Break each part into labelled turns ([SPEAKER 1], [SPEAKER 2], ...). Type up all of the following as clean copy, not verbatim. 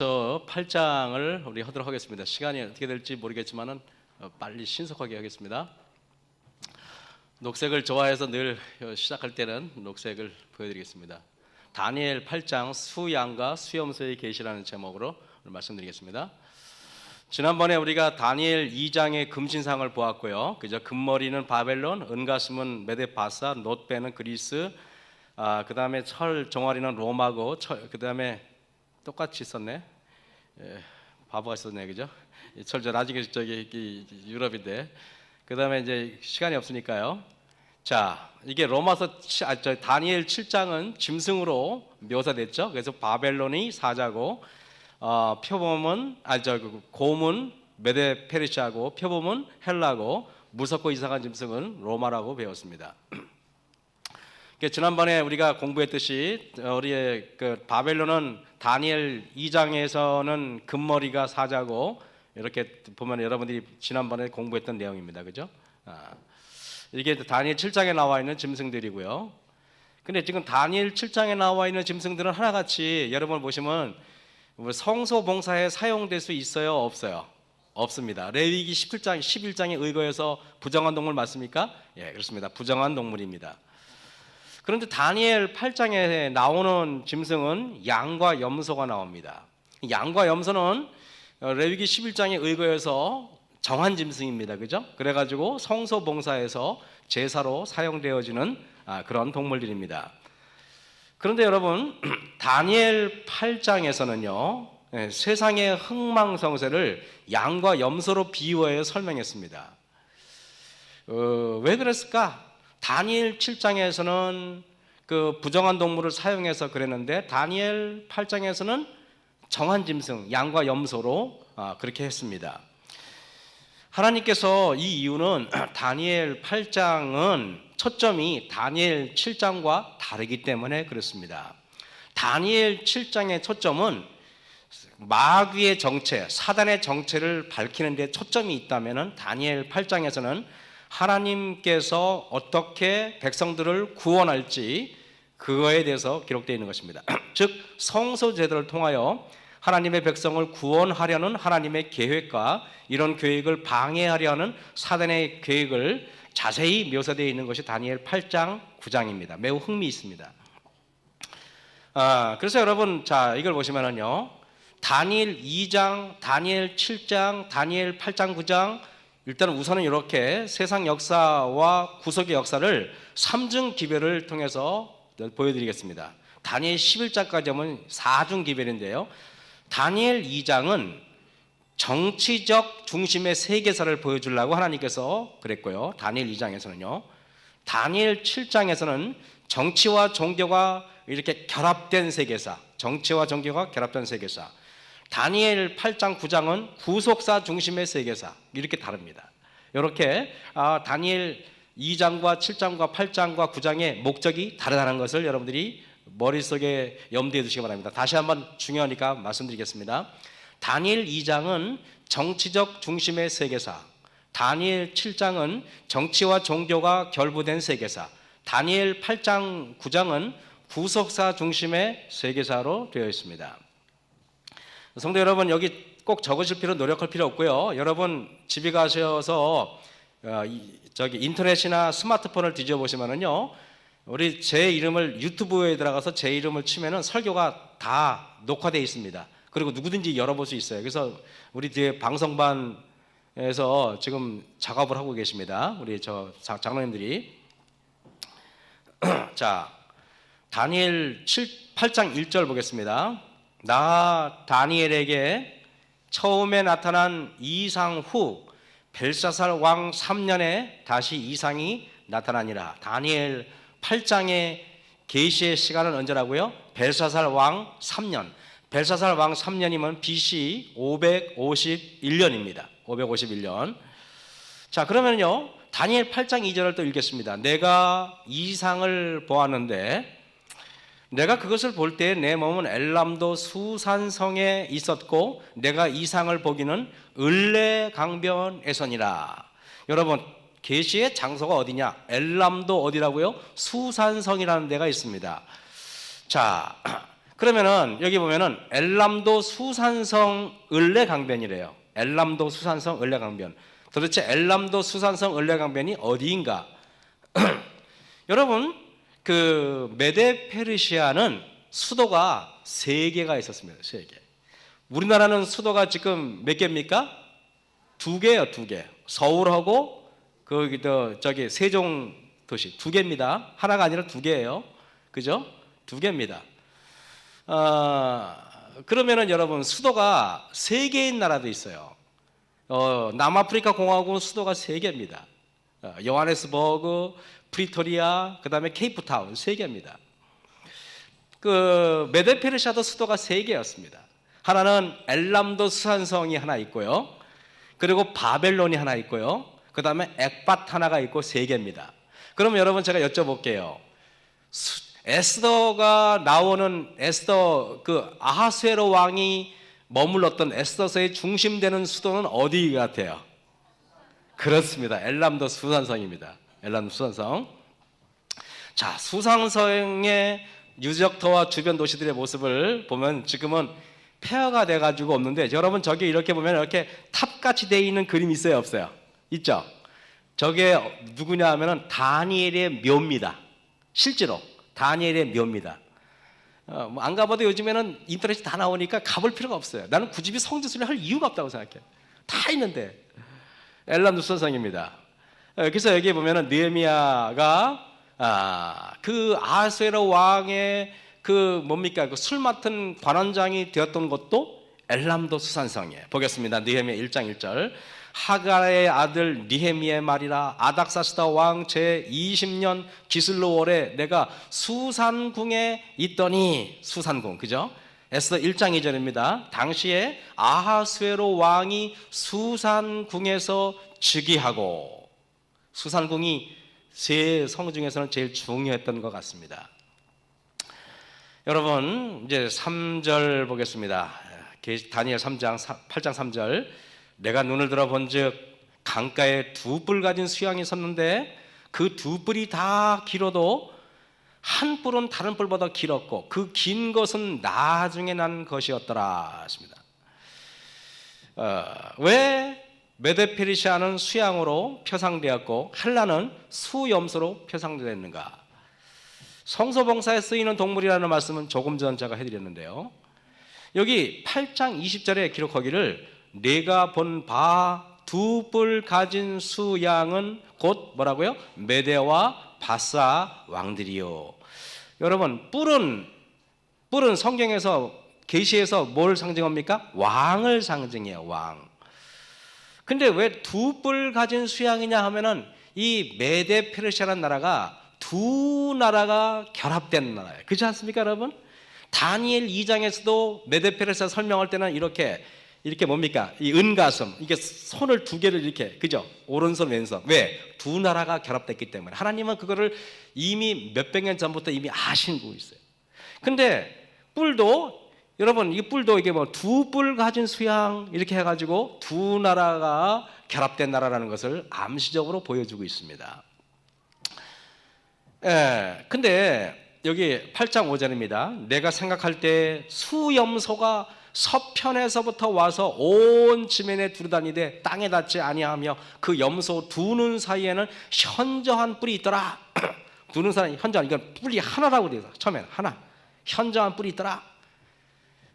[SPEAKER 1] 저 8장을 우리 하도록 하겠습니다. 시간이 어떻게 될지 모르겠지만은 빨리 신속하게 하겠습니다. 녹색을 좋아해서 늘 시작할 때는 녹색을 보여드리겠습니다. 다니엘 8장 수양과 수염소의 계시라는 제목으로 말씀드리겠습니다. 지난번에 우리가 다니엘 2장의 금신상을 보았고요. 그저 금머리는 바벨론, 은가슴은 메데바사, 놋배는 그리스, 그 다음에 철 종아리는 로마고, 그 다음에 똑같이 썼네. 바보가 썼네, 그죠? 철저 아직 저기 유럽인데. 그 다음에 이제 시간이 없으니까요. 자, 이게 로마서 다니엘 7장은 짐승으로 묘사됐죠. 그래서 바벨론이 사자고, 표범은 곰은 메데 페르시아고, 표범은 헬라고, 무섭고 이상한 짐승은 로마라고 배웠습니다. 지난번에 우리가 공부했듯이 우리의 바벨론은 다니엘 2장에서는 금머리가 사자고, 이렇게 보면 여러분들이 지난번에 공부했던 내용입니다. 그죠? 이게 다니엘 7장에 나와 있는 짐승들이고요. 근데 지금 다니엘 7장에 나와 있는 짐승들은 하나같이 여러분 보시면 성소 봉사에 사용될 수 있어요? 없어요? 없습니다. 레위기 11장에 의거해서 부정한 동물 맞습니까? 예, 그렇습니다. 부정한 동물입니다. 그런데 다니엘 8장에 나오는 짐승은 양과 염소가 나옵니다. 양과 염소는 레위기 11장에 의거해서 정한 짐승입니다. 그죠? 그래가지고 성소 봉사에서 제사로 사용되어지는 그런 동물들입니다. 그런데 여러분, 다니엘 8장에서는요, 세상의 흥망성쇠를 양과 염소로 비유하여 설명했습니다. 왜 그랬을까? 다니엘 7장에서는 그 부정한 동물을 사용해서 그랬는데 다니엘 8장에서는 정한 짐승 양과 염소로 그렇게 했습니다. 하나님께서 이 이유는 다니엘 8장은 초점이 다니엘 7장과 다르기 때문에 그렇습니다. 다니엘 7장의 초점은 마귀의 정체, 사단의 정체를 밝히는 데 초점이 있다면 다니엘 8장에서는 하나님께서 어떻게 백성들을 구원할지 그거에 대해서 기록되어 있는 것입니다. 즉 성소 제도를 통하여 하나님의 백성을 구원하려는 하나님의 계획과 이런 계획을 방해하려 하는 사단의 계획을 자세히 묘사되어 있는 것이 다니엘 8장 9장입니다. 매우 흥미있습니다. 그래서 여러분, 자, 이걸 보시면은요, 다니엘 2장, 다니엘 7장, 다니엘 8장 9장, 일단 우선은 이렇게 세상 역사와 구속의 역사를 3중 기별을 통해서 보여드리겠습니다. 다니엘 11장까지 하면 4중 기별인데요. 다니엘 2장은 정치적 중심의 세계사를 보여주려고 하나님께서 그랬고요. 다니엘 2장에서는요. 다니엘 7장에서는 정치와 종교가 이렇게 결합된 세계사, 정치와 종교가 결합된 세계사. 다니엘 8장 9장은 구속사 중심의 세계사, 이렇게 다릅니다. 이렇게 다니엘 2장과 7장과 8장과 9장의 목적이 다르다는 것을 여러분들이 머릿속에 염두에 두시기 바랍니다. 다시 한번 중요하니까 말씀드리겠습니다. 다니엘 2장은 정치적 중심의 세계사, 다니엘 7장은 정치와 종교가 결부된 세계사, 다니엘 8장 9장은 구속사 중심의 세계사로 되어 있습니다. 성도 여러분, 여기 꼭 적으실 필요, 노력할 필요 없고요. 여러분 집에 가셔서 저기 인터넷이나 스마트폰을 뒤져보시면은요, 우리 제 이름을 유튜브에 들어가서 제 이름을 치면은 설교가 다 녹화되어 있습니다. 그리고 누구든지 열어볼 수 있어요. 그래서 우리 뒤에 방송반에서 지금 작업을 하고 계십니다. 우리 저 장로님들이. 자, 다니엘 8장 1절 보겠습니다. 나 다니엘에게 처음에 나타난 이상 후 벨사살 왕 3년에 다시 이상이 나타나니라. 다니엘 8장의 계시의 시간은 언제라고요? 벨사살 왕 3년. 벨사살 왕 3년이면 BC 551년입니다. 551년. 자, 그러면요, 다니엘 8장 2절을 또 읽겠습니다. 내가 이상을 보았는데 내가 그것을 볼 때 내 몸은 엘람도 수산성에 있었고 내가 이상을 보기는 을레 강변에서니라. 여러분, 계시의 장소가 어디냐? 엘람도 어디라고요? 수산성이라는 데가 있습니다. 자, 그러면은 여기 보면은 엘람도 수산성 을레강변이래요. 엘람도 수산성 을레강변. 도대체 엘람도 수산성 을레강변이 어디인가? 여러분, 그 메데 페르시아는 수도가 3개가 있었습니다. 3개. 우리나라는 수도가 지금 몇 개입니까? 2개요, 2개. 서울하고 저기 세종 도시 2개입니다. 하나가 아니라 2개예요. 그죠? 2개입니다. 그러면은 여러분, 수도가 3개인 나라도 있어요. 남아프리카 공화국은 수도가 3개입니다. 요하네스버그, 프리토리아, 그 다음에 케이프타운 3개입니다. 그 메데 페르시아도 수도가 3개였습니다. 하나는 엘람도 수산성이 하나 있고요. 그리고 바벨론이 하나 있고요. 그 다음에 엑밧 하나가 있고 3개입니다. 그럼 여러분, 제가 여쭤볼게요. 에스더가 나오는 에스더, 그 아하수에로 왕이 머물렀던 에스더서의 중심되는 수도는 어디 같아요? 그렇습니다. 엘람도 수산성입니다. 엘람도 수산성. 자, 수산성의 유적터와 주변 도시들의 모습을 보면 지금은 폐허가 돼가지고 없는데, 여러분 저기 이렇게 보면 이렇게 탑같이 돼 있는 그림이 있어요, 없어요? 있죠? 저게 누구냐 하면은 다니엘의 묘입니다. 실제로 다니엘의 묘입니다. 안 가봐도 요즘에는 인터넷이 다 나오니까 가볼 필요가 없어요. 나는 그 집이 성지순례 할 이유가 없다고 생각해요. 다 있는데. 엘람도 수산성입니다. 그래서 여기 보면은 느헤미야가 그 아하수에로 왕의 그 뭡니까, 그 술 맡은 관원장이 되었던 것도 엘람도 수산성이에요. 보겠습니다. 느헤미야 1장 1절. 하갈의 아들 느헤미야의 말이라. 아닥사스다 왕 제20년 기슬로월에 내가 수산궁에 있더니. 수산궁, 그죠? 에스더 1장 2절입니다. 당시에 아하수에로 왕이 수산궁에서 즉위하고. 수산궁이 세 성 중에서는 제일 중요했던 것 같습니다. 여러분, 이제 3절 보겠습니다. 다니엘 3장 8장 3절. 내가 눈을 들어 본즉 강가에 2뿔 가진 수양이 섰는데 그 2뿔이 다 길어도 한 뿔은 다른 뿔보다 길었고 그 긴 것은 나중에 난 것이었더라 했습니다. 왜 메데 페르시아는 수양으로 표상되었고 헬라는 수염소로 표상되었는가? 성소봉사에 쓰이는 동물이라는 말씀은 조금 전 제가 해드렸는데요. 여기 8장 20절에 기록하기를 내가 본 바 2뿔 가진 수양은 곧 뭐라고요? 메데와 바사 왕들이요. 여러분, 뿔은 성경에서 계시에서 뭘 상징합니까? 왕을 상징해요. 왕. 근데 왜 2뿔 가진 수양이냐 하면은 이 메데 페르시아라는 나라가 두 나라가 결합된 나라예요. 그렇지 않습니까, 여러분? 다니엘 2장에서도 메데 페르시아 설명할 때는 이렇게 뭡니까? 이 은가슴, 이게 손을 2개를 이렇게, 그죠? 오른손, 왼손. 왜? 두 나라가 결합됐기 때문에. 하나님은 그거를 이미 몇백 년 전부터 이미 아시고 있어요. 근데 뿔도, 여러분, 이 뿔도 이게 뭐 2뿔 가진 수양 이렇게 해가지고 두 나라가 결합된 나라라는 것을 암시적으로 보여주고 있습니다. 근데 여기 8장 5절입니다. 내가 생각할 때 수염소가 서편에서부터 와서 온 지면에 두루다니되 땅에 닿지 아니하며 그 염소 두 눈 사이에는 현저한 뿔이 있더라. 두 눈 사이에 현저한, 이건 뿔이 하나라고 되어 있어요. 처음에는 하나, 현저한 뿔이 있더라.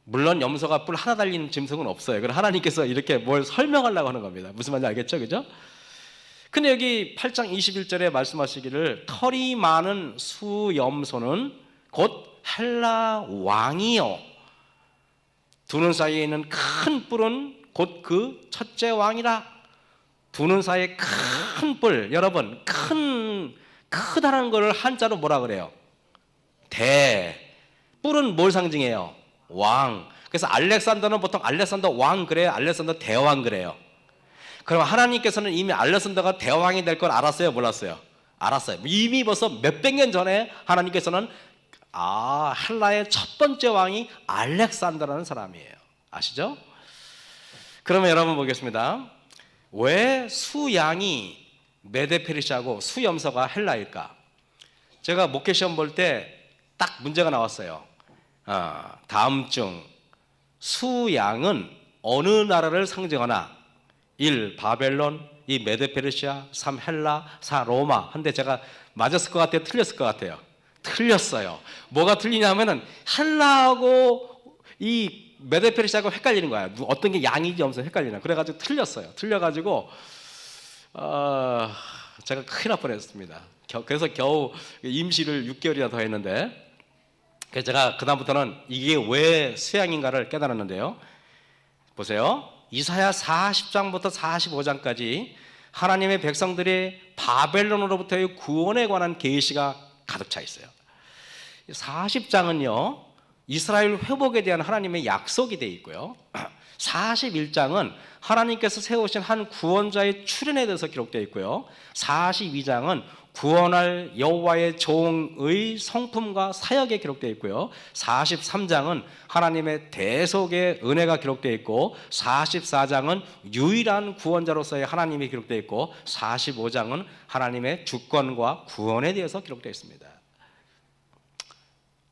[SPEAKER 1] 물론 염소가 뿔 하나 달린 짐승은 없어요. 그럼 하나님께서 이렇게 뭘 설명하려고 하는 겁니다. 무슨 말인지 알겠죠? 그죠? 근데 여기 8장 21절에 말씀하시기를 털이 많은 수염소는 곧 헬라 왕이요. 두 눈 사이에 있는 큰 뿔은 곧 그 첫째 왕이라. 두 눈 사이에 큰 뿔, 여러분, 크다는 걸 한자로 뭐라 그래요? 뿔은 뭘 상징해요? 왕. 그래서 알렉산더는 보통 알렉산더 왕 그래요? 알렉산더 대왕 그래요? 그럼 하나님께서는 이미 알렉산더가 대왕이 될 걸 알았어요? 몰랐어요? 알았어요. 이미 벌써 몇백 년 전에 하나님께서는 헬라의 첫 번째 왕이 알렉산더라는 사람이에요. 아시죠? 그러면 여러분 보겠습니다. 왜 수양이 메데 페르시아고 수염소가 헬라일까? 제가 목회 시험 볼 때 딱 문제가 나왔어요. 다음 중 수양은 어느 나라를 상징하나? 1. 바벨론, 2. 메데페르시아, 3. 헬라, 4. 로마. 한데 제가 맞았을 것 같아요? 틀렸을 것 같아요? 틀렸어요. 뭐가 틀리냐면은 헬라하고 이 메데페르시아하고 헷갈리는 거야. 어떤 게 양이지 하면서 헷갈리나. 그래가지고 틀렸어요. 틀려가지고 제가 큰일 날 뻔했습니다. 그래서 겨우 임시를 6개월이나 더 했는데, 그래서 제가 그다음부터는 이게 왜 수양인가를 깨달았는데요. 보세요. 이사야 40장부터 45장까지 하나님의 백성들이 바벨론으로부터의 구원에 관한 계시가 가득 차 있어요. 40장은요 이스라엘 회복에 대한 하나님의 약속이 되어 있고요, 41장은 하나님께서 세우신 한 구원자의 출현에 대해서 기록되어 있고요, 42장은 구원할 여호와의 종의 성품과 사역에 기록되어 있고요, 43장은 하나님의 대속의 은혜가 기록되어 있고, 44장은 유일한 구원자로서의 하나님이 기록되어 있고, 45장은 하나님의 주권과 구원에 대해서 기록되어 있습니다.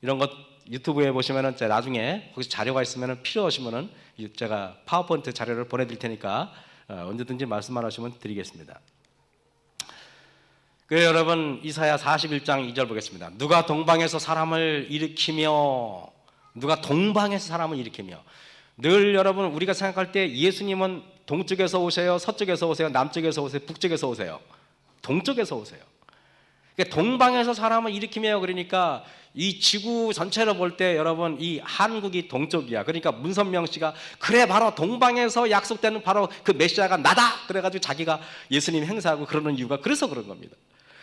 [SPEAKER 1] 이런 것 유튜브에 보시면은 제가 나중에 혹시 자료가 있으면 필요하시면은 제가 파워포인트 자료를 보내드릴 테니까 언제든지 말씀만 하시면 드리겠습니다. 그래요, 여러분, 이사야 41장 2절 보겠습니다. 누가 동방에서 사람을 일으키며, 누가 동방에서 사람을 일으키며. 늘 여러분 우리가 생각할 때 예수님은 동쪽에서 오세요, 서쪽에서 오세요, 남쪽에서 오세요, 북쪽에서 오세요? 동쪽에서 오세요. 그러니까 동방에서 사람을 일으키며, 그러니까 이 지구 전체로 볼 때 여러분 이 한국이 동쪽이야. 그러니까 문선명 씨가 그래 바로 동방에서 약속되는 바로 그 메시아가 나다 그래가지고 자기가 예수님 행사하고 그러는 이유가 그래서 그런 겁니다.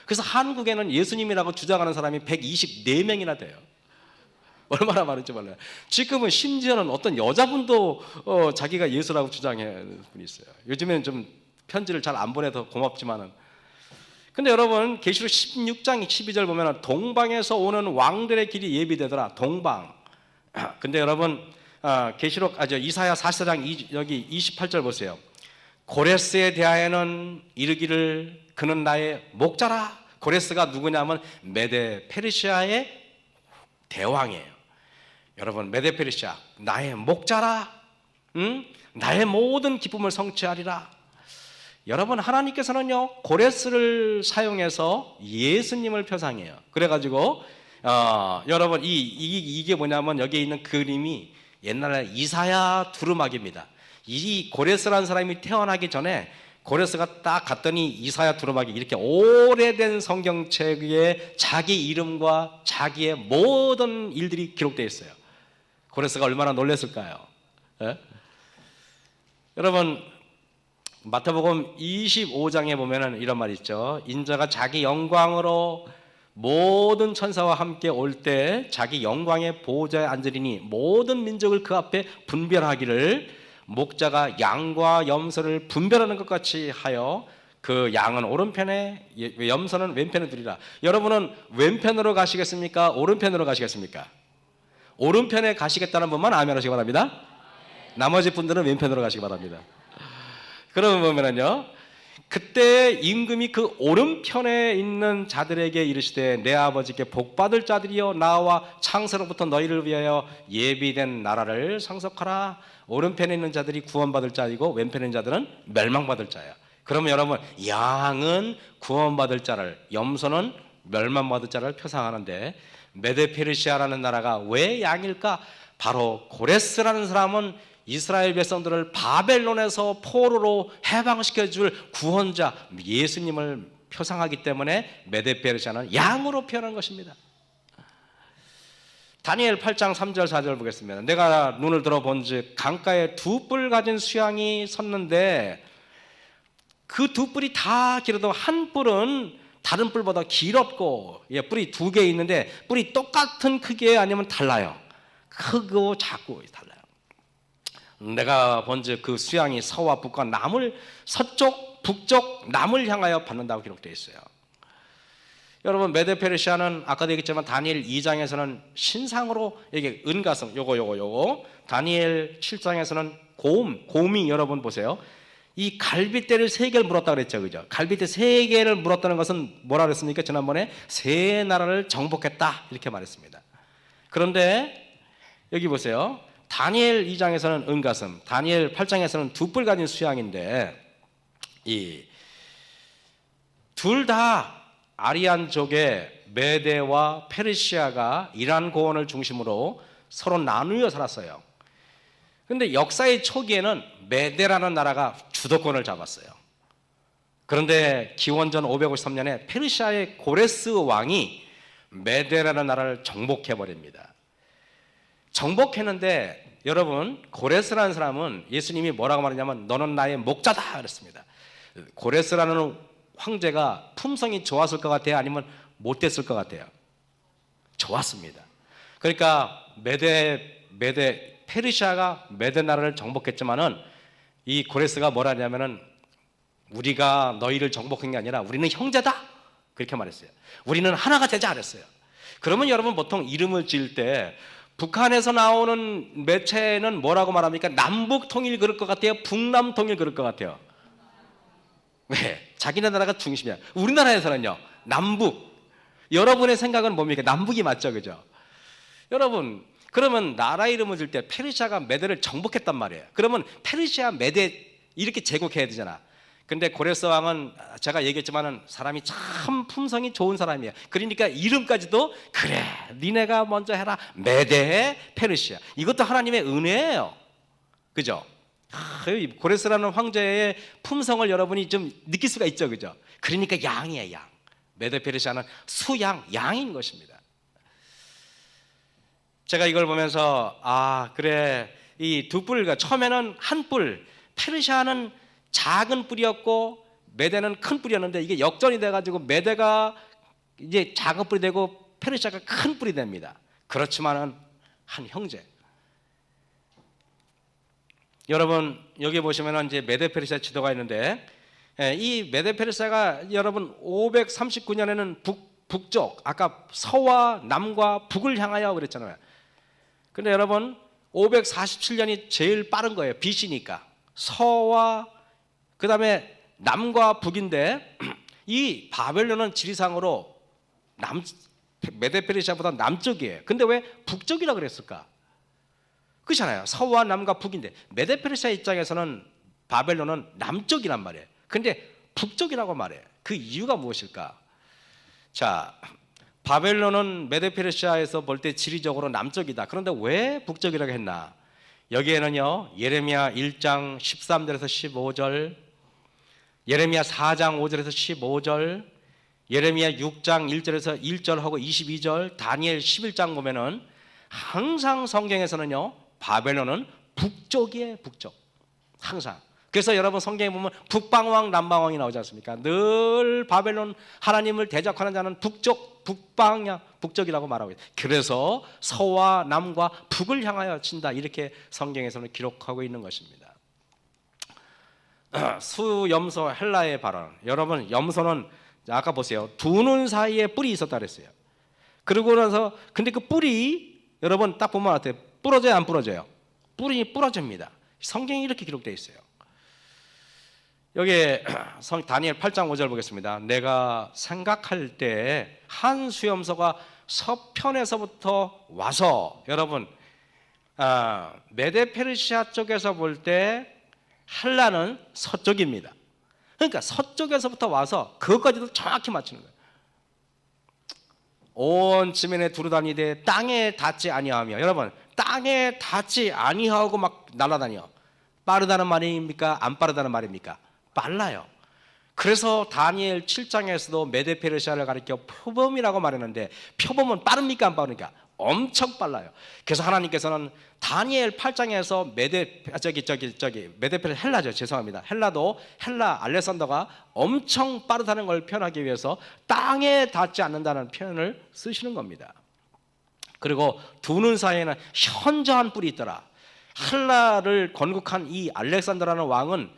[SPEAKER 1] 그래서 한국에는 예수님이라고 주장하는 사람이 124명이나 돼요. 얼마나 많은지 몰라요. 지금은 심지어는 어떤 여자분도 자기가 예수라고 주장하는 분이 있어요. 요즘에는 좀 편지를 잘 안 보내서 고맙지만은, 근데 여러분 계시록 16장 12절 보면 동방에서 오는 왕들의 길이 예비되더라. 동방. 근데 여러분 계시록 이사야 44장 여기 28절 보세요. 고레스에 대하여는 이르기를 그는 나의 목자라. 고레스가 누구냐면 메데 페르시아의 대왕이에요. 여러분 메데 페르시아 나의 목자라. 나의 모든 기쁨을 성취하리라. 여러분 하나님께서는요 고레스를 사용해서 예수님을 표상해요. 그래가지고 여러분 이게 뭐냐면 여기에 있는 그림이 옛날에 이사야 두루마기입니다. 이 고레스라는 사람이 태어나기 전에 고레스가 딱 갔더니 이사야 두루마기 이렇게 오래된 성경책에 자기 이름과 자기의 모든 일들이 기록되어 있어요. 고레스가 얼마나 놀랐을까요? 예? 여러분 마태복음 25장에 보면은 이런 말이 있죠. 인자가 자기 영광으로 모든 천사와 함께 올 때 자기 영광의 보호자에 앉으리니 모든 민족을 그 앞에 분별하기를 목자가 양과 염소를 분별하는 것 같이 하여 그 양은 오른편에 염소는 왼편에 두리라. 여러분은 왼편으로 가시겠습니까? 오른편으로 가시겠습니까? 오른편에 가시겠다는 분만 아멘 하시기 바랍니다. 나머지 분들은 왼편으로 가시기 바랍니다. 그러면 보면은요, 그때 임금이 그 오른편에 있는 자들에게 이르시되 내 아버지께 복받을 자들이여 나와 창세로부터 너희를 위하여 예비된 나라를 상속하라. 오른편에 있는 자들이 구원받을 자이고 왼편에 있는 자들은 멸망받을 자야. 그러면 여러분 양은 구원받을 자를, 염소는 멸망받을 자를 표상하는데 메데 페르시아라는 나라가 왜 양일까? 바로 고레스라는 사람은 이스라엘 백성들을 바벨론에서 포로로 해방시켜줄 구원자 예수님을 표상하기 때문에 메데 페르시아는 양으로 표현한 것입니다. 다니엘 8장 3절 4절 보겠습니다. 내가 눈을 들어본즉 강가에 두 뿔 가진 수양이 섰는데 그 두 뿔이 다 길어도 한 뿔은 다른 뿔보다 길었고, 뿔이 두 개 있는데 뿔이 똑같은 크기에 아니면 달라요. 크고 작고 달라요. 내가 본즉 그 수양이 서와 북과 남을 서쪽 북쪽 남을 향하여 받는다고 기록되어 있어요. 여러분 메데 페르시아는 아까도 얘기했지만 다니엘 2장에서는 신상으로 이게 은가성 요거 다니엘 7장에서는 곰이 여러분 보세요. 이 갈빗대를 3개를 물었다 그랬죠, 그죠? 갈빗대 3개를 물었다는 것은 뭐라 그랬습니까? 지난번에 세 나라를 정복했다 이렇게 말했습니다. 그런데 여기 보세요. 다니엘 2장에서는 은가슴, 다니엘 8장에서는 두 뿔 가진 수양인데 이 둘 다 아리안족의 메대와 페르시아가 이란 고원을 중심으로 서로 나누어 살았어요. 그런데 역사의 초기에는 메대라는 나라가 주도권을 잡았어요. 그런데 기원전 553년에 페르시아의 고레스 왕이 메대라는 나라를 정복해 버립니다. 정복했는데 여러분, 고레스라는 사람은 예수님이 뭐라고 말했냐면 너는 나의 목자다 그랬습니다. 고레스라는 황제가 품성이 좋았을 것 같아요? 아니면 못됐을 것 같아요? 좋았습니다. 그러니까 페르시아가 메대 나라를 정복했지만은 이 고레스가 뭐라 하냐면은 우리가 너희를 정복한 게 아니라 우리는 형제다 그렇게 말했어요. 우리는 하나가 되자 그랬어요. 그러면 여러분 보통 이름을 지을 때 북한에서 나오는 매체는 뭐라고 말합니까? 남북 통일 그럴 것 같아요? 북남 통일 그럴 것 같아요? 왜? 자기네 나라가 중심이야. 우리나라에서는요, 남북. 여러분의 생각은 뭡니까? 남북이 맞죠, 그죠? 여러분, 그러면 나라 이름을 줄 때 페르시아가 메대를 정복했단 말이에요. 그러면 페르시아 메대 이렇게 제국해야 되잖아. 근데 고레스 왕은 제가 얘기했지만은 사람이 참 품성이 좋은 사람이에요. 그러니까 이름까지도 그래, 니네가 먼저 해라. 메대 페르시아. 이것도 하나님의 은혜예요. 그죠? 고레스라는 황제의 품성을 여러분이 좀 느낄 수가 있죠, 그죠? 그러니까 양이에요, 양. 메대 페르시아는 수양, 양인 것입니다. 제가 이걸 보면서 그래, 이 두 뿔과 처음에는 한 뿔, 페르시아는 작은 뿔이었고 메대는 큰 뿔이었는데 이게 역전이 돼가지고 메대가 이제 작은 뿔이 되고 페르시아가 큰 뿔이 됩니다. 그렇지만은 한 형제. 여러분 여기 보시면은 이제 메대 페르시아 지도가 있는데 이 메대 페르시아가 여러분 539년에는 북쪽 아까 서와 남과 북을 향하여 그랬잖아요. 근데 여러분 547년이 제일 빠른 거예요. BC니까 서와 그 다음에 남과 북인데 이 바벨론은 지리상으로 메대 페르시아보다 남쪽이에요. 근데 왜 북쪽이라 그랬을까? 그렇잖아요. 서와 남과 북인데 메대 페르시아 입장에서는 바벨론은 남쪽이란 말이에요. 근데 북쪽이라고 말해요. 그 이유가 무엇일까? 자, 바벨론은 메대 페르시아에서 볼 때 지리적으로 남쪽이다. 그런데 왜 북쪽이라고 했나? 여기에는요 예레미야 1장 13절에서 15절, 예레미야 4장 5절에서 15절, 예레미야 6장 1절에서 1절하고 22절, 다니엘 11장 보면은 항상 성경에서는요 바벨론은 북쪽이에요. 북쪽. 항상. 그래서 여러분 성경에 보면 북방왕 남방왕이 나오지 않습니까? 늘 바벨론 하나님을 대적하는 자는 북쪽, 북방야, 북쪽이라고 말하고 있어요. 그래서 서와 남과 북을 향하여 친다 이렇게 성경에서는 기록하고 있는 것입니다. 수염소 헬라의 발언. 여러분 염소는 아까 보세요. 두 눈 사이에 뿔이 있었다 그랬어요. 그러고 나서 근데 그 뿔이 여러분 딱 보면 어때요? 부러져요 안 부러져요? 뿔이 부러집니다. 성경이 이렇게 기록되어 있어요. 여기 다니엘 8장 5절 보겠습니다. 내가 생각할 때 한 수염소가 서편에서부터 와서 여러분 메데 페르시아 쪽에서 볼 때 헬라는 서쪽입니다. 그러니까 서쪽에서부터 와서 그것까지도 정확히 맞추는 거예요. 온 지면에 두루다니되 땅에 닿지 아니하며. 여러분 땅에 닿지 아니하고 막 날아다녀. 빠르다는 말입니까? 안 빠르다는 말입니까? 빨라요. 그래서 다니엘 7장에서도 메데 페르시아를 가리켜 표범이라고 말했는데 표범은 빠릅니까? 안 빠릅니까? 엄청 빨라요. 그래서 하나님께서는 다니엘 8장에서 메데 페르시아 헬라죠. 죄송합니다. 헬라 알렉산더가 엄청 빠르다는 걸 표현하기 위해서 땅에 닿지 않는다는 표현을 쓰시는 겁니다. 그리고 두 눈 사이에는 현저한 뿔이 있더라. 헬라를 건국한 이 알렉산더라는 왕은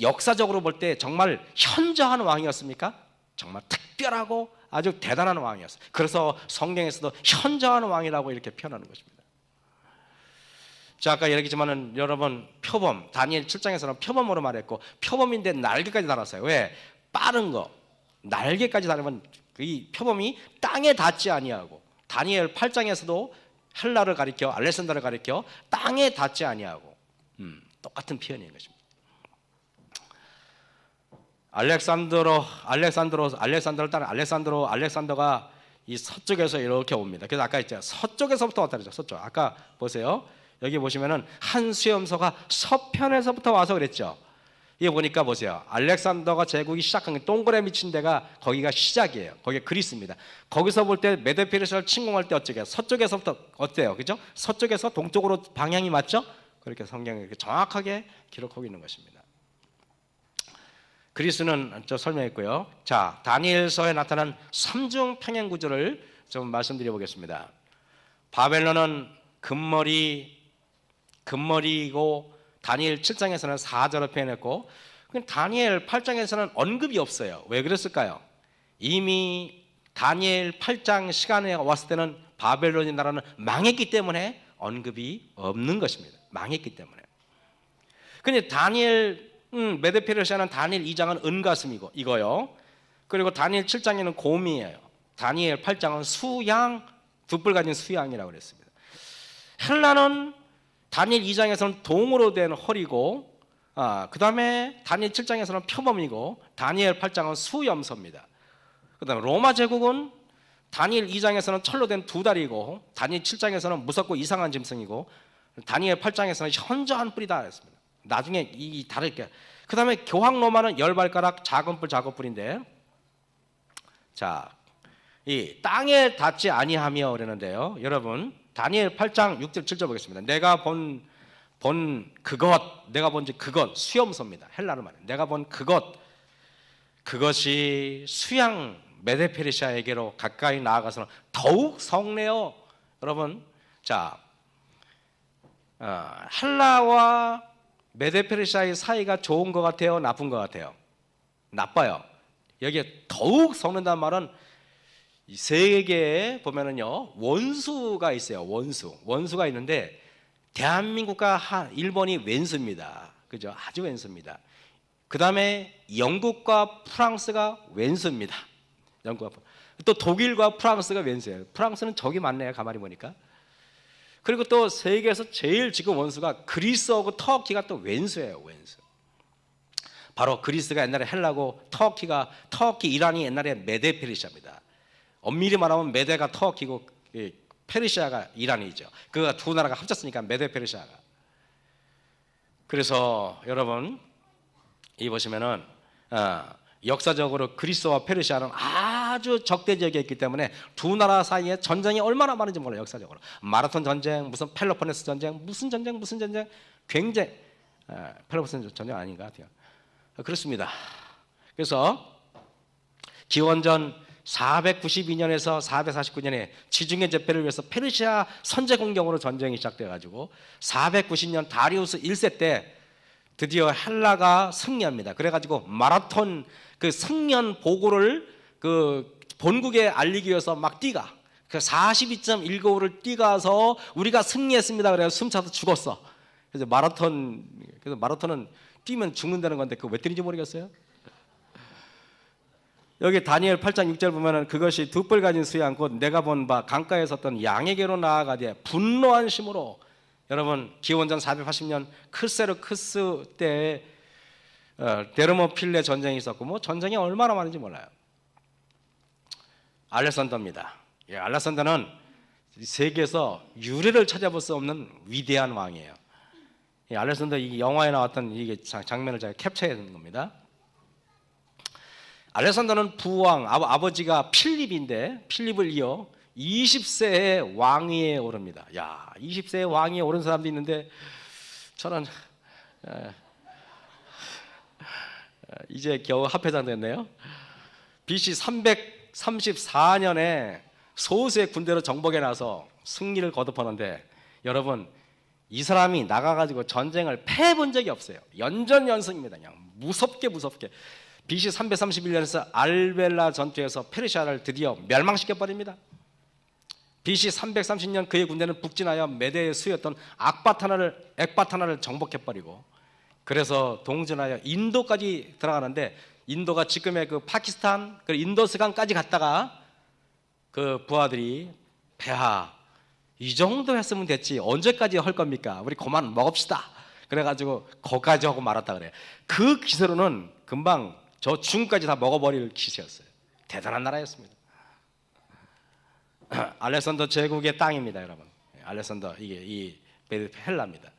[SPEAKER 1] 역사적으로 볼 때 정말 현저한 왕이었습니까? 정말 특별하고 아주 대단한 왕이었어요. 그래서 성경에서도 현저한 왕이라고 이렇게 표현하는 것입니다. 자, 아까 얘기했지만은 여러분 표범, 다니엘 7장에서는 표범으로 말했고 표범인데 날개까지 달았어요. 왜? 빠른 거. 날개까지 달으면 이 표범이 땅에 닿지 아니하고 다니엘 8장에서도 헬라를 가리켜 알렉산더를 가리켜 땅에 닿지 아니하고 똑같은 표현인 것입니다. 알렉산더가 이 서쪽에서 이렇게 옵니다. 그래서 아까 있잖아요. 서쪽에서부터 왔다 그랬죠. 서쪽. 아까 보세요. 여기 보시면은 한 수염소가 서편에서부터 와서 그랬죠. 이게 보니까 보세요. 알렉산더가 제국이 시작한 게 동그라미 친 데가 거기가 시작이에요. 거기가 그리스입니다. 거기서 볼 때 메데페르시아를 침공할 때 어쩌게 서쪽에서부터 어때요? 그죠? 서쪽에서 동쪽으로 방향이 맞죠? 그렇게 성경에 이렇게 정확하게 기록하고 있는 것입니다. 그리스는 저 설명했고요. 자, 다니엘서에 나타난 삼중 평행 구조를 좀 말씀드려 보겠습니다. 바벨론은 금머리이고 다니엘 7장에서는 사자로 표현했고 다니엘 8장에서는 언급이 없어요. 왜 그랬을까요? 이미 다니엘 8장 시간에 왔을 때는 바벨론이 나라는 망했기 때문에 언급이 없는 것입니다. 망했기 때문에. 근데 메데페르시아는 다니엘 2장은 은가슴이고 이거요. 그리고 다니엘 7장에는 곰이에요. 다니엘 8장은 수양, 두 뿔 가진 수양이라고 그랬습니다. 헬라는 다니엘 2장에서는 동으로 된 허리고 그 다음에 다니엘 7장에서는 표범이고 다니엘 8장은 수염소입니다. 그 다음에 로마 제국은 다니엘 2장에서는 철로 된 두 다리고 다니엘 7장에서는 무섭고 이상한 짐승이고 다니엘 8장에서는 현저한 뿔이다 그랬습니다. 나중에 이 다를게요. 그 다음에 교황 로마는 10발가락 작은 뿔 작은 뿔인데 자, 이 땅에 닿지 아니하며 그러는데요. 여러분 다니엘 8장 6절 7절 보겠습니다. 내가 본 그것 수염소입니다. 헬라로 말해요. 내가 본 그것이 수양 메데페르시아에게로 가까이 나아가서는 더욱 성내어. 여러분 자, 헬라와 메데페르시아의 사이가 좋은 것 같아요? 나쁜 것 같아요? 나빠요. 여기에 더욱 성낸다는 말은 이 세계에 보면은요 원수가 있어요. 원수가 있는데 대한민국과 일본이 왼수입니다. 그죠? 아주 왼수입니다. 그 다음에 영국과 프랑스가 왼수입니다. 또 독일과 프랑스가 왼수예요. 프랑스는 적이 많네요. 가만히 보니까. 그리고 또 세계에서 제일 지금 원수가 그리스하고 터키가 또 왼수예요. 왼수. 바로 그리스가 옛날에 헬라고 터키 이란이 옛날에 메데페르시아입니다. 엄밀히 말하면 메데가 터키고 페르시아가 이란이죠. 그 두 나라가 합쳤으니까 메데페르시아가. 그래서 여러분 이 보시면은 역사적으로 그리스와 페르시아는 아주 적대적이었기 때문에 두 나라 사이에 전쟁이 얼마나 많은지 몰라요. 역사적으로 마라톤 전쟁, 무슨 펠로폰네스 전쟁, 무슨 전쟁 굉장히 펠로폰네스 전쟁 아닌가 같아요. 그렇습니다. 그래서 기원전 492년에서 449년에 지중해 제패를 위해서 페르시아 선제 공격으로 전쟁이 시작돼 가지고 490년 다리우스 1세 때 드디어 헬라가 승리합니다. 그래 가지고 마라톤 그 승련 보고를 그 본국에 알리기 위해서 막 뛰가 그 42.195를 뛰가서 우리가 승리했습니다. 그래서 숨차서 죽었어. 그래서 마라톤은 뛰면 죽는다는 건데 그거 왜 뛰는지 모르겠어요. 여기 다니엘 8장 6절 보면은 그것이 두 뿔 가진 수양 곧 내가 본 바 강가에 섰던 양에게로 나아가되 분노한 심으로. 여러분 기원전 480년 크세르크스 때에 데르모필레 전쟁이 있었고 뭐 전쟁이 얼마나 많은지 몰라요. 알렉산더입니다. 알렉산더는 세계에서 유례를 찾아볼 수 없는 위대한 왕이에요. 알렉산더 이 영화에 나왔던 이게 장면을 제가 캡처해둔 겁니다. 알렉산더는 부왕 아버지가 필립인데 필립을 이어 20세의 왕위에 오릅니다. 야, 20세의 왕위에 오른 사람도 있는데 저는 이제 겨우 합회장 됐네요. BC 334년에 소수의 군대로 정복해 나서 승리를 거듭하는데 여러분 이 사람이 나가가지고 전쟁을 패해본 적이 없어요. 연전연승입니다. 그냥 무섭게 BC 331년에서 알벨라 전투에서 페르시아를 드디어 멸망시켜버립니다. BC 330년 그의 군대는 북진하여 메대의 수였던 액바타나를 정복해버리고 그래서 동진하여 인도까지 들어가는데 인도가 지금의 그 파키스탄 그리고 인도스강까지 갔다가 그 부하들이 폐하 이 정도 했으면 됐지 언제까지 할 겁니까? 우리 그만 먹읍시다. 그래가지고 거기까지 하고 말았다 그래요. 그 기세로는 금방 저 중국까지 다 먹어버릴 기세였어요. 대단한 나라였습니다. 알렉산더 제국의 땅입니다, 여러분. 알렉산더 이게 이 헬라입니다.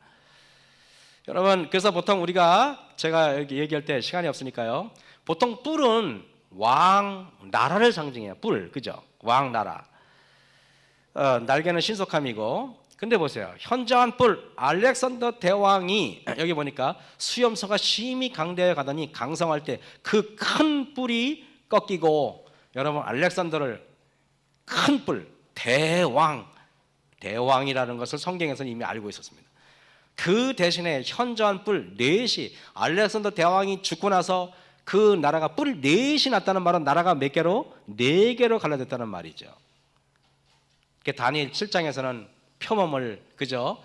[SPEAKER 1] 여러분, 그래서 보통 우리가 제가 여기 얘기할 때 시간이 없으니까요. 보통 뿔은 왕 나라를 상징해요. 뿔, 그죠? 왕 나라. 날개는 신속함이고. 근데 보세요. 현저한 뿔 알렉산더 대왕이 여기 보니까 수염소가 심히 강대해 가더니 강성할 때 그 큰 뿔이 꺾이고, 여러분 알렉산더를 큰 뿔 대왕이라는 것을 성경에서는 이미 알고 있었습니다. 그 대신에 현저한 뿔 넷이, 알렉산더 대왕이 죽고 나서 그 나라가 뿔 넷이 났다는 말은 나라가 몇 개로? 네 개로 갈라졌다는 말이죠. 다니엘 7장에서는 표범을, 그죠?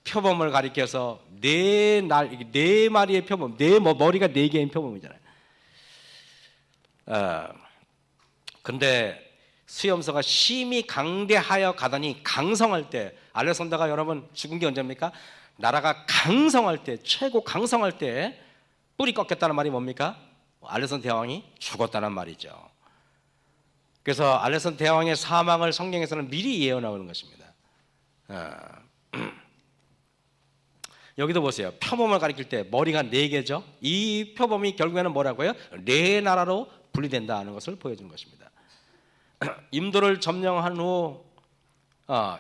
[SPEAKER 1] 표범을 가리켜서 네 마리의 표범, 머리가 네 개인 표범이잖아요. 근데 수염소가 심히 강대하여 가더니 강성할 때, 알렉산더가 여러분 죽은 게 언제입니까? 나라가 강성할 때, 최고 강성할 때 뿔이 꺾였다는 말이 뭡니까? 알렉산더 대왕이 죽었다는 말이죠. 그래서 알렉산더 대왕의 사망을 성경에서는 미리 예언하는 것입니다. 여기도 보세요. 표범을 가리킬 때 머리가 네 개죠. 이 표범이 결국에는 뭐라고요? 네 나라로 분리된다는 것을 보여주는 것입니다. 인도를 점령한 후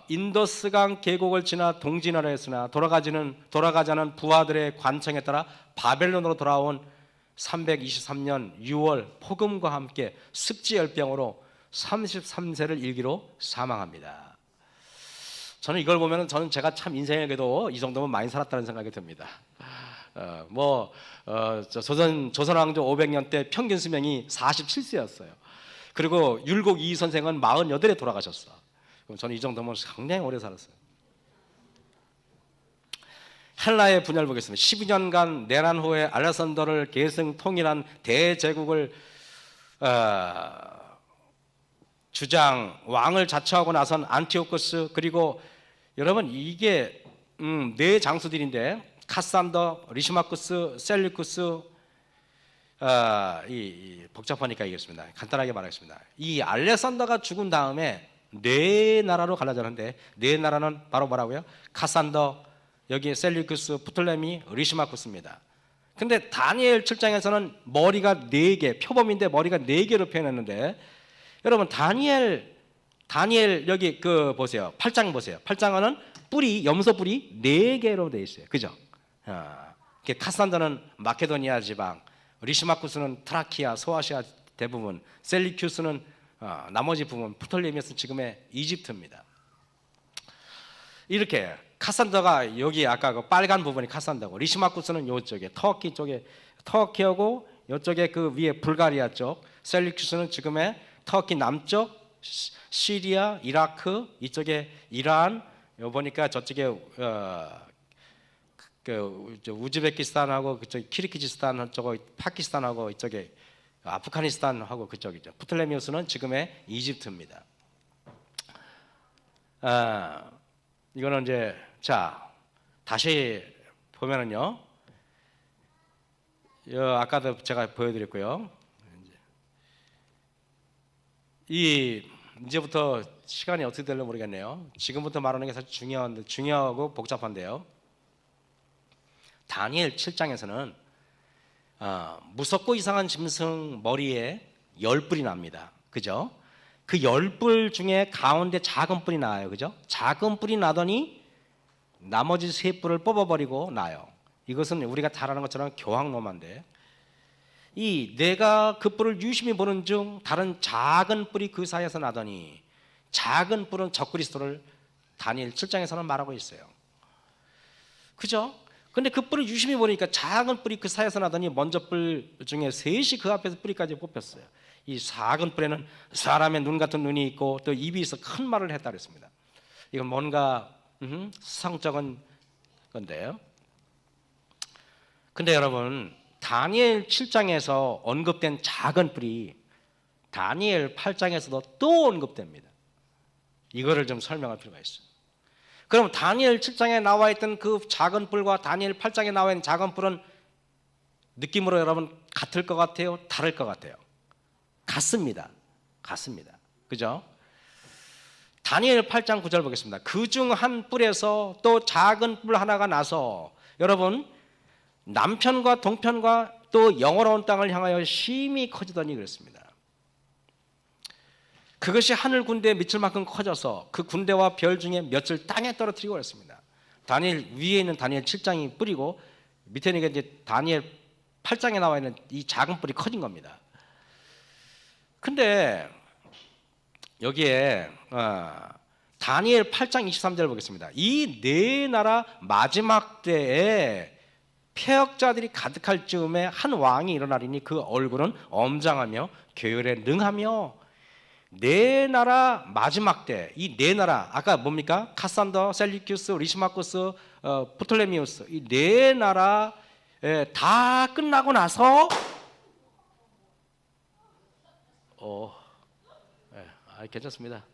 [SPEAKER 1] 인더스강 계곡을 지나 동진하려 했으나 돌아가자는 부하들의 관청에 따라 바벨론으로 돌아온 323년 6월 폭음과 함께 습지열병으로 33세를 일기로 사망합니다. 저는 이걸 보면 저는 제가 참 인생에도 이 정도면 많이 살았다는 생각이 듭니다. 조선왕조 500년 때 평균 수명이 47세였어요. 그리고 율곡 이 선생은 48에 돌아가셨어. 그럼 저는 이 정도면 상당히 오래 살았어요. 헬라의 분야를 보겠습니다. 12년간 내란 후에 알렉산더를 계승 통일한 대제국을 주장 왕을 자처하고 나선 안티오코스, 그리고 여러분 이게 네 장수들인데 카산더, 리시마쿠스, 셀리쿠스, 복잡하니까 이겠습니다. 간단하게 말하겠습니다. 이 알렉산더가 죽은 다음에 네 나라로 갈라졌는데, 네 나라는 바로 뭐라고요? 카산더, 여기 셀리쿠스, 프톨레미, 리시마쿠스입니다. 근데 다니엘 7장에서는 머리가 네 개, 표범인데 머리가 네 개로 표현했는데, 여러분 다니엘 여기 그 보세요. 8장 보세요. 8장은 뿔이, 염소 뿔이 네 개로 되어 있어요. 그죠? 카산더는 마케도니아 지방, 리시마쿠스는 트라키아, 소아시아 대부분, 셀리큐스는 나머지 부분, 프톨레미스는 지금의 이집트입니다. 이렇게 카산더가 여기 아까 그 빨간 부분이 카산더고, 리시마쿠스는 이쪽에 터키 쪽에, 터키하고 이쪽에 그 위에 불가리아 쪽, 셀리큐스는 지금의 터키 남쪽, 시리아, 이라크, 이쪽에 이란, 요 보니까 저쪽에 우즈베키스탄하고 그쪽 키르기즈스탄 쪽하고 파키스탄하고 이쪽에 아프가니스탄하고 그쪽이죠. 프톨레미우스는 지금의 이집트입니다. 이거는 이제 자 다시 보면은요, 아까도 제가 보여드렸고요. 이제부터 시간이 어떻게 될지 모르겠네요. 지금부터 말하는 게 사실 중요하고 복잡한데요. 다니엘 7장에서는 무섭고 이상한 짐승 머리에 10뿔이 납니다. 그죠? 그 10뿔 중에 가운데 작은 뿔이 나요. 그죠? 작은 뿔이 나더니 나머지 3뿔을 뽑아버리고 나요. 이것은 우리가 잘 아는 것처럼 교황로마인데, 내가 그 뿔을 유심히 보는 중 다른 작은 뿔이 그 사이에서 나더니, 작은 뿔은 적그리스도를 다니엘 7장에서는 말하고 있어요. 그죠? 근데 그 뿔을 유심히 보니까 작은 뿔이 그 사이에서 나더니 먼저 뿔 중에 셋이 그 앞에서 뿌리까지 뽑혔어요. 이 작은 뿔에는 사람의 눈 같은 눈이 있고 또 입이 있어 큰 말을 했다 그랬습니다. 이건 뭔가 수상적인 건데요. 근데 여러분, 다니엘 7장에서 언급된 작은 뿔이 다니엘 8장에서도 또 언급됩니다. 이거를 좀 설명할 필요가 있어요. 그럼 다니엘 7장에 나와 있던 그 작은 뿔과 다니엘 8장에 나와 있는 작은 뿔은 느낌으로 여러분 같을 것 같아요? 다를 것 같아요? 같습니다. 같습니다. 그죠? 다니엘 8장 9절 보겠습니다. 그중 한 뿔에서 또 작은 뿔 하나가 나서 여러분 남편과 동편과 또 영원한 땅을 향하여 심히 커지더니 그랬습니다. 그것이 하늘 군대에 미칠 만큼 커져서 그 군대와 별 중에 몇을 땅에 떨어뜨리고 그랬습니다. 다니엘 위에 있는 다니엘 7장이 뿔이고 밑에는 이제 다니엘 8장에 나와 있는 이 작은 뿔이 커진 겁니다. 근데 여기에 다니엘 8장 23절 보겠습니다. 이 네 나라 마지막 때에 패역자들이 가득할 즈음에 한 왕이 일어나리니 그 얼굴은 엄장하며 교열에 능하며 네 나라 마지막 때 이 네 나라 아까 뭡니까? 카산더, 셀리큐스, 리시마쿠스, 프톨레미우스 이 네 나라 다 끝나고 나서 괜찮습니다.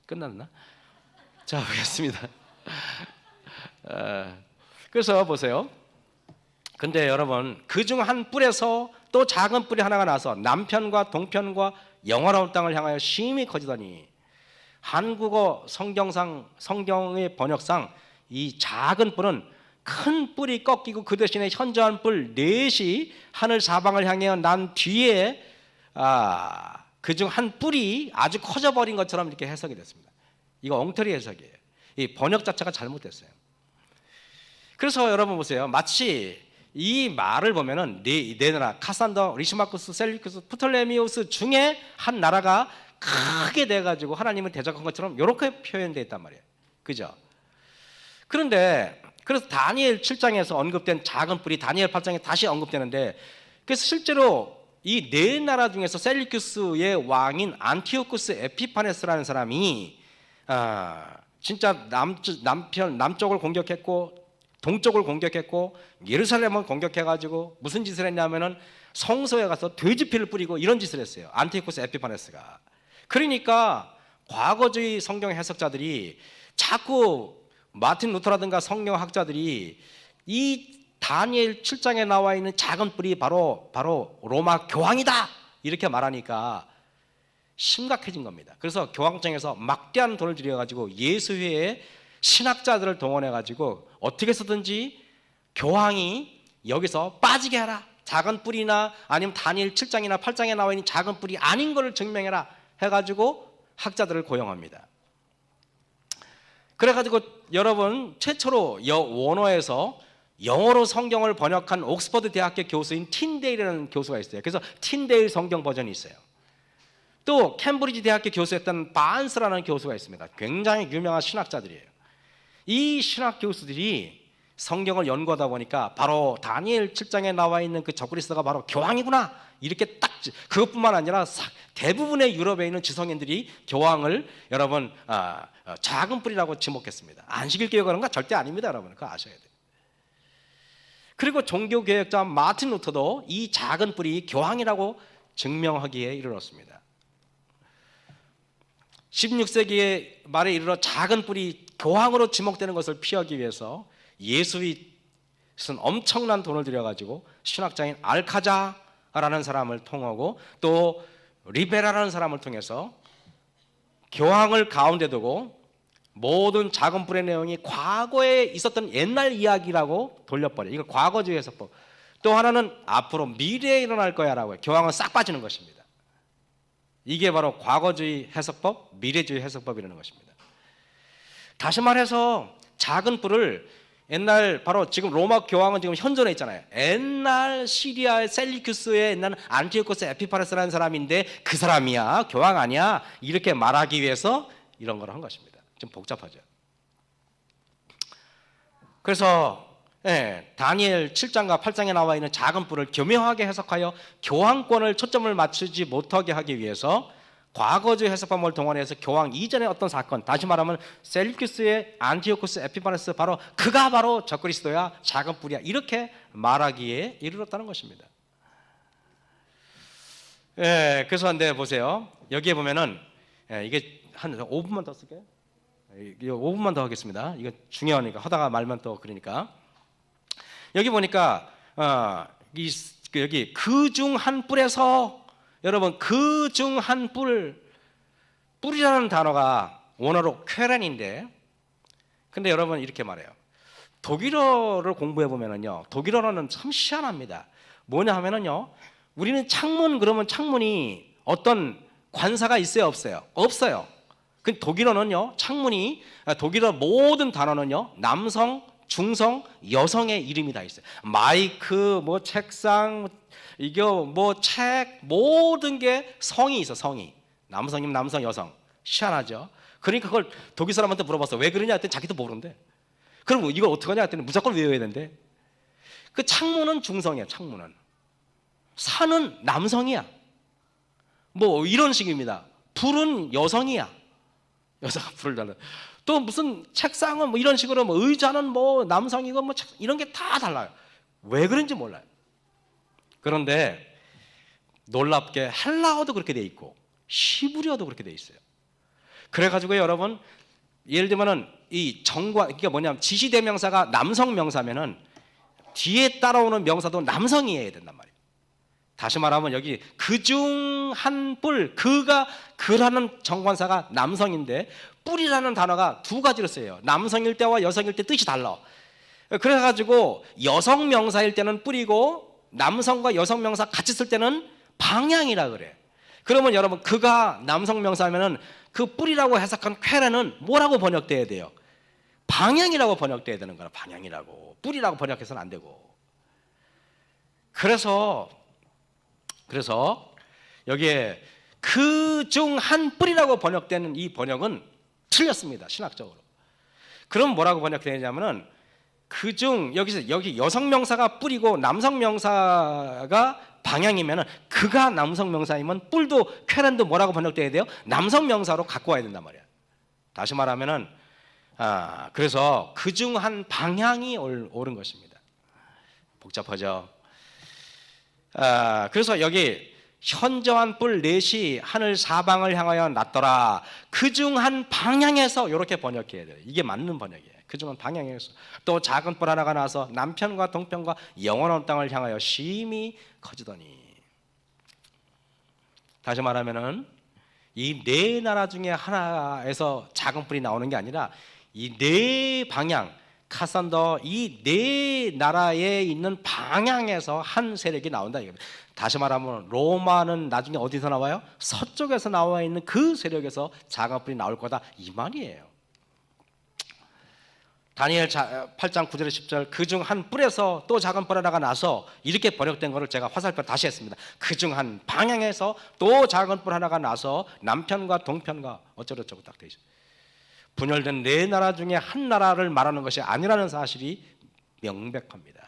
[SPEAKER 1] 끝났나? 자 보겠습니다. 그래서 보세요. 근데 여러분 그중 한 뿔에서 또 작은 뿔이 하나가 나서 남편과 동편과 영원한 땅을 향하여 심히 커지더니 한국어 성경의 번역상 이 작은 뿔은 큰 뿔이 꺾이고 그 대신에 현저한 뿔 넷이 하늘 사방을 향해 난 뒤에 그중 한 뿔이 아주 커져버린 것처럼 이렇게 해석이 됐습니다. 이거 엉터리 해석이에요. 이 번역 자체가 잘못됐어요. 그래서 여러분 보세요. 마치 이 말을 보면은 네 나라 카산더, 리시마쿠스, 셀리쿠스, 프톨레미우스 중에 한 나라가 크게 돼가지고 하나님을 대적한 것처럼 이렇게 표현되어 있단 말이에요. 그죠? 그런데 그래서 다니엘 7장에서 언급된 작은 뿔이 다니엘 8장에 다시 언급되는데 그래서 실제로 이 네 나라 중에서 셀리쿠스의 왕인 안티오쿠스 에피파네스라는 사람이 진짜 남쪽을 공격했고 동쪽을 공격했고 예루살렘을 공격해가지고 무슨 짓을 했냐면은 성소에 가서 돼지피를 뿌리고 이런 짓을 했어요. 안티오쿠스 에피파네스가. 그러니까 과거주의 성경 해석자들이 자꾸 마틴 루터라든가 성경학자들이 이 다니엘 7장에 나와 있는 작은 뿔이 바로 로마 교황이다 이렇게 말하니까 심각해진 겁니다. 그래서 교황청에서 막대한 돈을 들여가지고 예수회에 신학자들을 동원해가지고 어떻게 해서든지 교황이 여기서 빠지게 하라. 작은 뿔이나 아니면 다니엘 7장이나 8장에 나와 있는 작은 뿔이 아닌 것을 증명해라 해가지고 학자들을 고용합니다. 그래가지고 여러분 최초로 원어에서 영어로 성경을 번역한 옥스퍼드 대학교 교수인 틴데일이라는 교수가 있어요. 그래서 틴데일 성경 버전이 있어요. 또 캠브리지 대학교 교수였던 바은스라는 교수가 있습니다. 굉장히 유명한 신학자들이에요. 이 신학 교수들이 성경을 연구하다 보니까 바로 다니엘 7장에 나와 있는 그 적그리스도가 바로 교황이구나 이렇게 딱 그것뿐만 아니라 대부분의 유럽에 있는 지성인들이 교황을 여러분 작은 뿔이라고 지목했습니다. 안식일 교회가 절대 아닙니다. 여러분 그거 아셔야 돼요. 그리고 종교개혁자 마틴 루터도 이 작은 뿔이 교황이라고 증명하기에 이르렀습니다. 16세기의 말에 이르러 작은 뿔이 교황으로 지목되는 것을 피하기 위해서 예수윗은 엄청난 돈을 들여가지고 신학자인 알카자라는 사람을 통하고 또 리베라라는 사람을 통해서 교황을 가운데 두고 모든 작은 뿔의 내용이 과거에 있었던 옛날 이야기라고 돌려버려요. 이거 과거주의 해석법. 또 하나는 앞으로 미래에 일어날 거야라고 해요. 교황은 싹 빠지는 것입니다. 이게 바로 과거주의 해석법, 미래주의 해석법이라는 것입니다. 다시 말해서 작은 뿔을 옛날 바로 지금 로마 교황은 지금 현존해 있잖아요. 옛날 시리아의 셀리큐스의 옛날 안티오코스 에피파네스라는 사람인데 그 사람이야 교황 아니야 이렇게 말하기 위해서 이런 걸 한 것입니다. 좀 복잡하죠. 그래서 다니엘 7장과 8장에 나와 있는 작은 뿔을 교묘하게 해석하여 교황권을 초점을 맞추지 못하게 하기 위해서 과거주의 해석법을 동원해서 교황 이전의 어떤 사건, 다시 말하면 셀리쿠스의 안티오쿠스 에피파네스 그가 바로 적그리스도야 작은 뿔이야 이렇게 말하기에 이르렀다는 것입니다. 그래서 근데 보세요. 여기에 보면은 이게 한 5분만 더 쓸게요. 이거 5분만 더 하겠습니다. 이거 중요하니까 하다가 말만 또 그러니까 여기 보니까 여기 그 중 한 뿔에서 여러분 그 중 한 뿔이라는 단어가 원어로 쾌렌인데 근데 여러분 이렇게 말해요. 독일어를 공부해 보면은요 독일어는 참 희한합니다. 뭐냐 하면은요 우리는 창문 그러면 창문이 어떤 관사가 있어요 없어요? 없어요. 그 독일어는요 창문이 독일어 모든 단어는요 남성, 중성, 여성의 이름이 다 있어요. 마이크, 뭐 책상, 이거 뭐 책 모든 게 성이 있어 성이. 남성이면 남성, 여성. 희한하죠. 그러니까 그걸 독일 사람한테 물어봤어. 왜 그러냐 했더니 자기도 모르는데. 그럼 이걸 어떻게 하냐 했더니 무조건 외워야 된대. 그 창문은 중성이야. 창문은. 산은 남성이야. 뭐 이런 식입니다. 불은 여성이야. 여자가 불을 달라. 또 무슨 책상은 뭐 이런 식으로 뭐 의자는 뭐 남성이고 뭐 이런 게 다 달라요. 왜 그런지 몰라요. 그런데 놀랍게 헬라어도 그렇게 돼 있고 히브리어도 그렇게 돼 있어요. 그래가지고 여러분 예를 들면은 이 정관 이게 뭐냐면 지시대명사가 남성 명사면은 뒤에 따라오는 명사도 남성이어야 된단 말이에요. 다시 말하면 여기 그중 한 뿔 그가 그라는 정관사가 남성인데 뿔이라는 단어가 두 가지로 쓰여요. 남성일 때와 여성일 때 뜻이 달라. 그래가지고 여성 명사일 때는 뿔이고 남성과 여성 명사 같이 쓸 때는 방향이라 그래. 그러면 여러분 그가 남성 명사면은 그 뿔이라고 해석한 쾌레는 뭐라고 번역돼야 돼요? 방향이라고 번역돼야 되는 거라. 방향이라고. 뿔이라고 번역해서는 안 되고. 그래서 여기에 그 중 한 뿔이라고 번역되는 이 번역은 틀렸습니다. 신학적으로. 그럼 뭐라고 번역되냐면은 그중 여기 여성 명사가 뿔이고 남성 명사가 방향이면은 그가 남성 명사이면 뿔도 쾌란도 뭐라고 번역돼야 돼요? 남성 명사로 갖고 와야 된단 말이야. 다시 말하면은 그래서 그중 한 방향이 옳은 것입니다. 복잡하죠. 그래서 여기 현저한 뿔 넷이 하늘 사방을 향하여 났더라. 그중 한 방향에서 이렇게 번역해야 돼요. 이게 맞는 번역이에요. 그중 한 방향에서 또 작은 뿔 하나가 나서 남편과 동편과 영원한 땅을 향하여 심히 커지더니. 다시 말하면은 이 네 나라 중에 하나에서 작은 뿔이 나오는 게 아니라 이 네 방향 카산더 이 네 나라에 있는 방향에서 한 세력이 나온다 이겁니다. 다시 말하면 로마는 나중에 어디서 나와요? 서쪽에서 나와 있는 그 세력에서 작은 뿔이 나올 거다 이 말이에요. 다니엘 8장 9절에 10절 그중 한 뿔에서 또 작은 뿔 하나가 나서 이렇게 번역된 것을 제가 화살표 다시 했습니다. 그중 한 방향에서 또 작은 뿔 하나가 나서 남편과 동편과 어쩌고저쩌고 딱 돼 있어요. 분열된 네 나라 중에 한 나라를 말하는 것이 아니라는 사실이 명백합니다.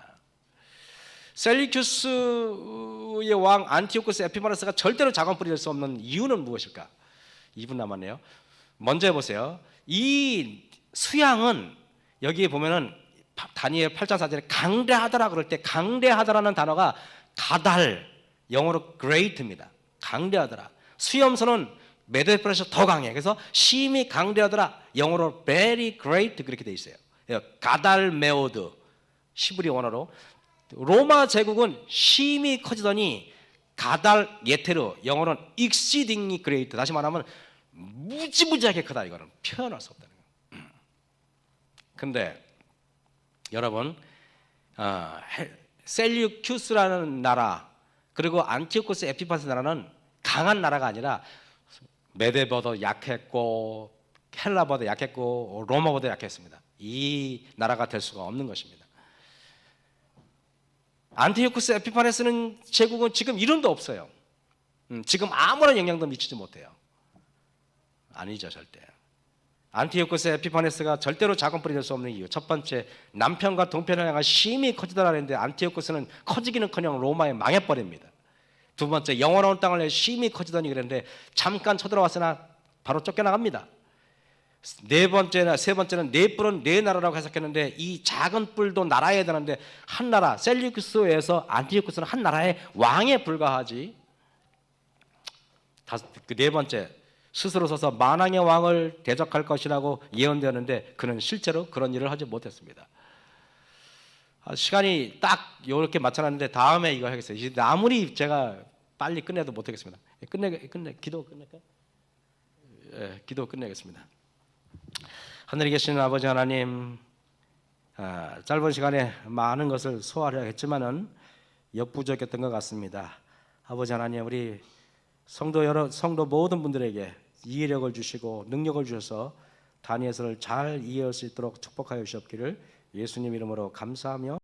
[SPEAKER 1] 셀리큐스의 왕 안티오쿠스 에피파네스가 절대로 작은 뿔이 될 수 없는 이유는 무엇일까? 2분 남았네요. 먼저 해보세요. 이 수양은 여기에 보면은 다니엘 8장 4절에 강대하더라 그럴 때 강대하더라는 단어가 가달 영어로 great입니다. 강대하더라. 수염소는 메데프레서 더 강해. 그래서 심히 강대하더라. 영어로 very great 그렇게 돼 있어요. 가달 메오드 히브리 원어로. 로마 제국은 심히 커지더니 가달 예테르 영어로는 exceedingly great. 다시 말하면 무지무지하게 크다. 이거는 표현할 수 없다는 거예요. 근데 여러분 셀류큐스라는 나라 그리고 안티오코스 에피파스 나라는 강한 나라가 아니라 메데보다 약했고 헬라보다 약했고 로마보다 약했습니다. 이 나라가 될 수가 없는 것입니다. 안티오코스 에피파네스는 제국은 지금 이름도 없어요. 지금 아무런 영향도 미치지 못해요. 아니죠 절대. 안티오코스 에피파네스가 절대로 작은 뿔이 될 수 없는 이유 첫 번째 남편과 동편을 향해 심히 커지더라 했는데 안티오코스는 커지기는커녕 로마에 망해버립니다. 두 번째 영원한 땅을 내어 심히 커지더니 그랬는데 잠깐 쳐들어왔으나 바로 쫓겨나갑니다. 세 번째는 네 뿔은 네 나라라고 해석했는데 이 작은 뿔도 나라에 되는데 한 나라 셀류쿠스에서 안티오쿠스는 한 나라의 왕에 불과하지. 그 네 번째 스스로 서서 만왕의 왕을 대적할 것이라고 예언되었는데 그는 실제로 그런 일을 하지 못했습니다. 시간이 딱 이렇게 맞춰놨는데 다음에 이거 하겠어요. 아무리 제가 빨리 끝내도 못하겠습니다. 기도 끝낼까요? 기도 끝내겠습니다. 하늘에 계시는 아버지 하나님, 짧은 시간에 많은 것을 소화하려 했지만은 역부족했던 것 같습니다. 아버지 하나님, 우리 성도 모든 분들에게 이해력을 주시고 능력을 주셔서 다니엘서를 잘 이해할 수 있도록 축복하여 주시옵기를 예수님 이름으로 감사하며